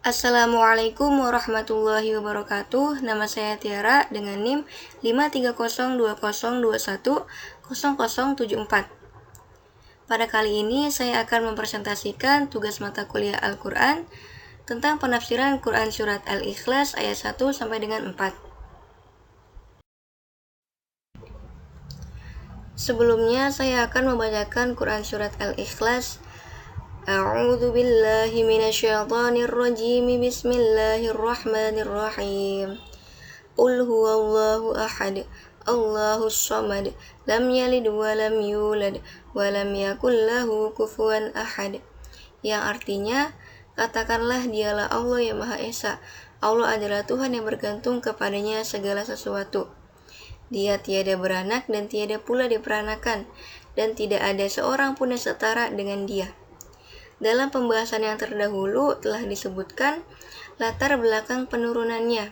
Assalamualaikum warahmatullahi wabarakatuh. Nama saya Tiara dengan NIM 53020210074. Pada kali ini saya akan mempresentasikan tugas mata kuliah Al-Quran tentang penafsiran Quran Surat Al-Ikhlas ayat 1 sampai dengan 4. Sebelumnya saya akan membacakan Quran Surat Al-Ikhlas. A'udzu billahi minasyaitonir rajim. Bismillahirrahmanirrahim. Qul huwallahu ahad, Allahus samad, lam yalid wa lam yulad wa lam yakul lahu kufuwan ahad. Yang artinya, katakanlah dialah Allah yang Maha Esa. Allah adalah Tuhan yang bergantung kepadanya segala sesuatu. Dia tiada beranak dan tiada pula diperanakan, dan tidak ada seorang pun yang setara dengan Dia. Dalam pembahasan yang terdahulu telah disebutkan latar belakang penurunannya.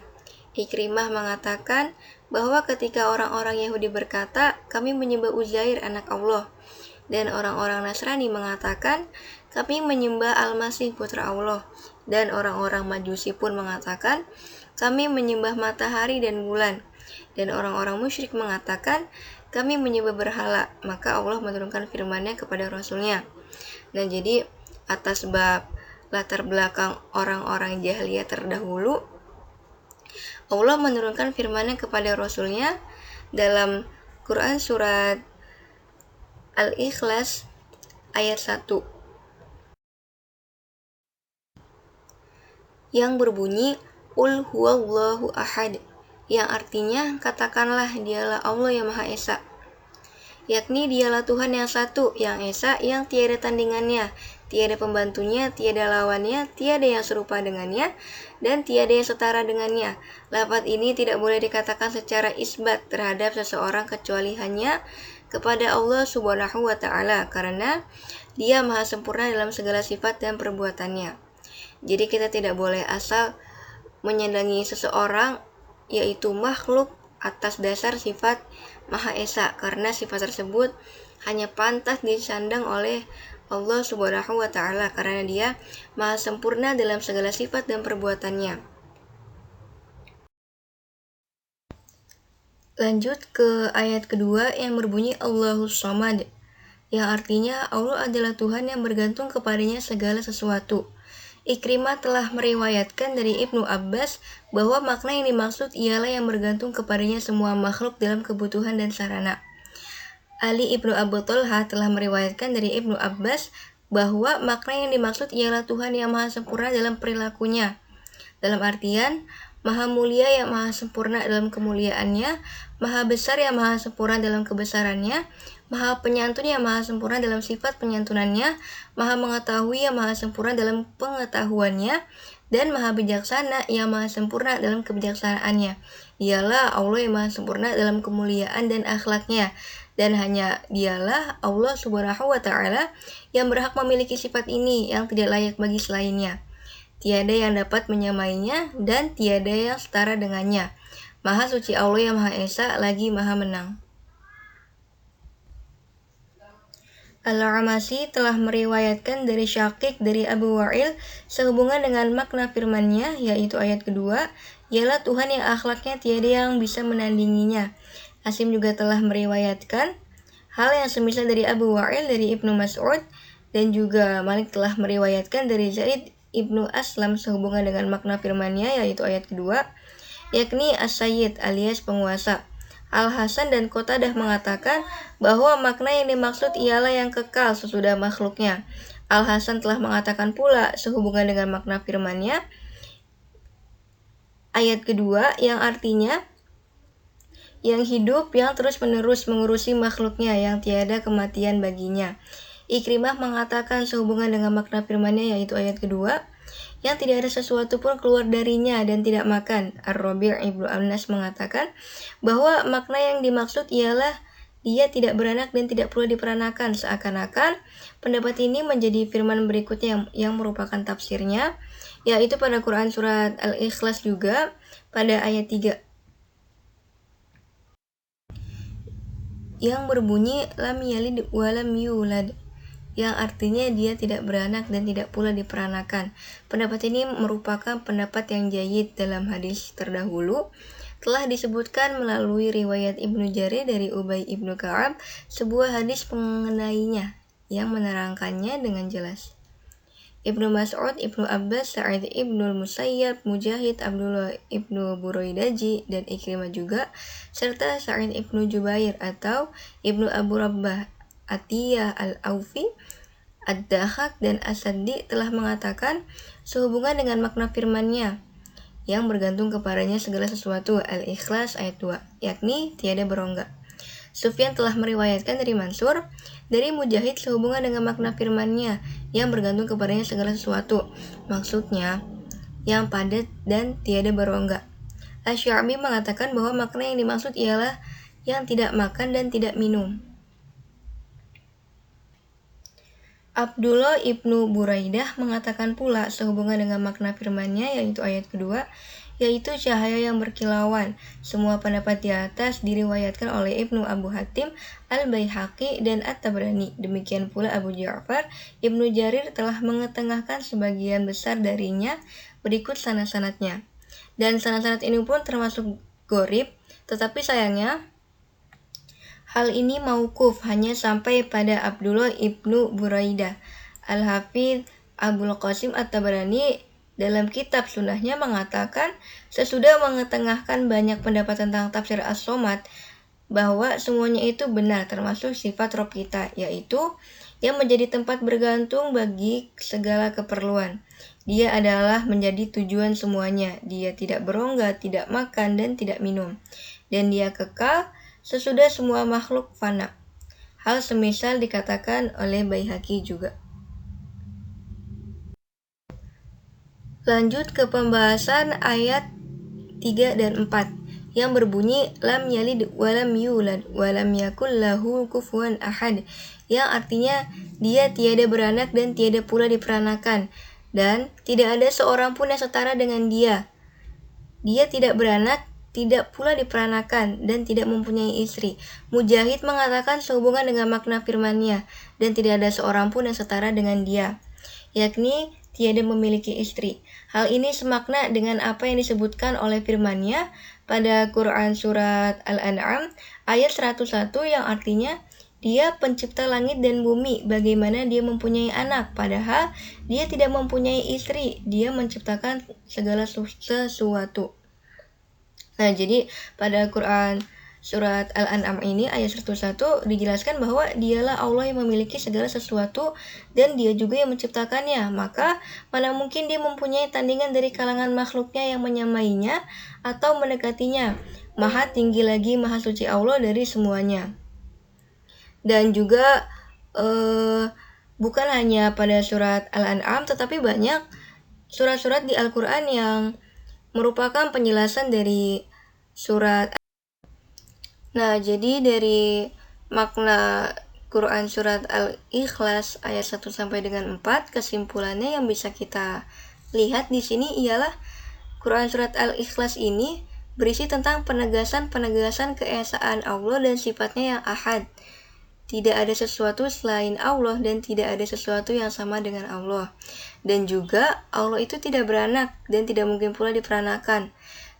Ikrimah mengatakan bahwa ketika orang-orang Yahudi berkata, kami menyembah Uzair anak Allah, dan orang-orang Nasrani mengatakan, kami menyembah Al-Masih putra Allah, dan orang-orang Majusi pun mengatakan, kami menyembah matahari dan bulan, dan orang-orang musyrik mengatakan, kami menyembah berhala. Maka Allah menurunkan firman-Nya kepada Rasul-Nya. Nah, jadi atas bab latar belakang orang-orang jahiliyah terdahulu, Allah menurunkan firman-Nya kepada Rasul-Nya dalam Quran Surat Al-Ikhlas ayat 1 yang berbunyi Qul huwallahu ahad, yang artinya katakanlah dialah Allah yang Maha Esa, yakni dialah Tuhan yang satu, yang Esa, yang tiada tandingannya, tiada pembantunya, tiada lawannya, tiada yang serupa dengannya, dan tiada yang setara dengannya. Lafaz ini tidak boleh dikatakan secara isbat terhadap seseorang kecuali hanya kepada Allah Subhanahu wa Ta'ala, karena Dia Maha sempurna dalam segala sifat dan perbuatannya. Jadi kita tidak boleh asal menyandangi seseorang, yaitu makhluk, atas dasar sifat Maha Esa, karena sifat tersebut hanya pantas disandang oleh Allah Subhanahu wa Ta'ala, karena Dia Maha sempurna dalam segala sifat dan perbuatannya. Lanjut ke ayat kedua yang berbunyi Allahus samad, yang artinya Allah adalah Tuhan yang bergantung kepadanya segala sesuatu. Ikrimah telah meriwayatkan dari Ibnu Abbas bahwa makna yang dimaksud ialah yang bergantung kepadanya semua makhluk dalam kebutuhan dan sarana. Ali Ibnu Abu Thalhah telah meriwayatkan dari Ibnu Abbas bahwa makna yang dimaksud ialah Tuhan yang Maha sempurna dalam perilakunya, dalam artian Maha mulia yang Maha sempurna dalam kemuliaannya, Maha besar yang Maha sempurna dalam kebesarannya, Maha penyantun yang Maha sempurna dalam sifat penyantunannya, Maha mengetahui yang Maha sempurna dalam pengetahuannya, dan Maha bijaksana yang Maha sempurna dalam kebijaksanaannya. Dialah Allah yang Maha sempurna dalam kemuliaan dan akhlaknya, dan hanya Dialah Allah Subhanahu wa Ta'ala yang berhak memiliki sifat ini yang tidak layak bagi selainnya. Tiada yang dapat menyamainya dan tiada yang setara dengannya. Maha suci Allah yang Maha Esa lagi Maha menang. Al-Amasi telah meriwayatkan dari Syakik dari Abu Wa'il sehubungan dengan makna firman-Nya, yaitu ayat kedua, ialah Tuhan yang akhlaknya tiada yang bisa menandinginya. Asim juga telah meriwayatkan hal yang semisal dari Abu Wa'il dari Ibnu Mas'ud, dan juga Malik telah meriwayatkan dari Zaid Ibnu Aslam sehubungan dengan makna firman-Nya, yaitu ayat kedua, yakni As-Sayyid alias penguasa. Al-Hasan dan Qatadah mengatakan bahwa makna yang dimaksud ialah yang kekal sesudah makhluknya. Al-Hasan telah mengatakan pula sehubungan dengan makna firman-Nya, ayat kedua, yang artinya yang hidup, yang terus-menerus mengurusi makhluknya, yang tiada kematian baginya. Ikrimah mengatakan sehubungan dengan makna firman-Nya, yaitu ayat kedua, yang tidak ada sesuatu pun keluar darinya dan tidak makan. Ar-Rabi' Ibnu Anas mengatakan bahwa makna yang dimaksud ialah Dia tidak beranak dan tidak perlu diperanakan. Seakan-akan pendapat ini menjadi firman berikutnya yang merupakan tafsirnya, yaitu pada Quran Surat Al-Ikhlas juga pada ayat 3 yang berbunyi lam yalid wa lam yulad, yang artinya dia tidak beranak dan tidak pula diperanakan. Pendapat ini merupakan pendapat yang jayyid dalam hadis terdahulu. Telah disebutkan melalui riwayat Ibnu Jarir dari Ubay ibnu Ka'ab sebuah hadis mengenainya yang menerangkannya dengan jelas. Ibnu Mas'ud, Ibnu Abbas, Sa'id ibnu Musayyab, Mujahid, Abdullah ibnu Buraidaji, dan Ikrimah juga, serta Sa'id ibnu Jubair atau Ibnu Abu Rabbah, Atiyah al-Aufi, Ad-Dahak, dan As-Saddi telah mengatakan sehubungan dengan makna firman-Nya yang bergantung kepadanya segala sesuatu, Al-Ikhlas ayat 2, yakni tiada berongga. Sufyan telah meriwayatkan dari Mansur, dari Mujahid sehubungan dengan makna firman-Nya yang bergantung kepadanya segala sesuatu. Maksudnya, yang padat dan tiada berongga. Asy-Sya'bi mengatakan bahwa makna yang dimaksud ialah yang tidak makan dan tidak minum. Abdullah ibnu Buraidah mengatakan pula sehubungan dengan makna firman-Nya, yaitu ayat kedua, yaitu cahaya yang berkilauan. Semua pendapat di atas diriwayatkan oleh Ibnu Abu Hatim, Al-Baihaqi, dan At-Tabrani. Demikian pula Abu Ja'far, Ibnu Jarir telah mengetengahkan sebagian besar darinya berikut sanad-sanadnya. Dan sanad-sanad ini pun termasuk gharib, tetapi sayangnya hal ini mauquf hanya sampai pada Abdullah ibnu Buraidah. Al-Hafidz Abul Qasim At-Tabrani dalam kitab sunnahnya mengatakan, sesudah mengetengahkan banyak pendapat tentang tafsir As-Somad, bahwa semuanya itu benar termasuk sifat Rabb kita, yaitu yang menjadi tempat bergantung bagi segala keperluan. Dia adalah menjadi tujuan semuanya. Dia tidak berongga, tidak makan, dan tidak minum. Dan dia kekal sesudah semua makhluk fana. Hal semisal dikatakan oleh Baihaqi juga. Lanjut ke pembahasan ayat 3 dan 4 yang berbunyi lam yalid walam yulad walam yakul lahu kufuwan ahad, yang artinya dia tiada beranak dan tiada pula diperanakan dan tidak ada seorang pun yang setara dengan dia. Dia tidak beranak, tidak pula diperanakan, dan tidak mempunyai istri. Mujahid mengatakan sehubungan dengan makna firman-Nya, dan tidak ada seorang pun yang setara dengan dia, yakni tiada memiliki istri. Hal ini semakna dengan apa yang disebutkan oleh firman-Nya pada Quran Surat Al-An'am ayat 101 yang artinya dia pencipta langit dan bumi, bagaimana dia mempunyai anak, padahal dia tidak mempunyai istri, dia menciptakan segala sesuatu. Nah, jadi pada Quran Surat Al-An'am ini ayat 101 dijelaskan bahwa dialah Allah yang memiliki segala sesuatu dan dia juga yang menciptakannya. Maka mana mungkin dia mempunyai tandingan dari kalangan makhluknya yang menyamainya atau mendekatinya. Maha tinggi lagi, maha suci Allah dari semuanya. Dan juga bukan hanya pada surat Al-An'am, tetapi banyak surat-surat di Al-Quran yang merupakan penjelasan dari surat. Nah, jadi dari makna Quran surat Al-Ikhlas ayat 1 sampai dengan 4, kesimpulannya yang bisa kita lihat di sini ialah Quran surat Al-Ikhlas ini berisi tentang penegasan keesaan Allah dan sifatnya yang ahad. Tidak ada sesuatu selain Allah dan tidak ada sesuatu yang sama dengan Allah. Dan juga Allah itu tidak beranak dan tidak mungkin pula diperanakan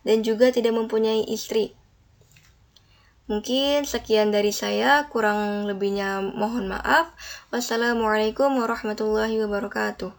dan juga tidak mempunyai istri. Mungkin sekian dari saya, kurang lebihnya mohon maaf. Wassalamualaikum warahmatullahi wabarakatuh.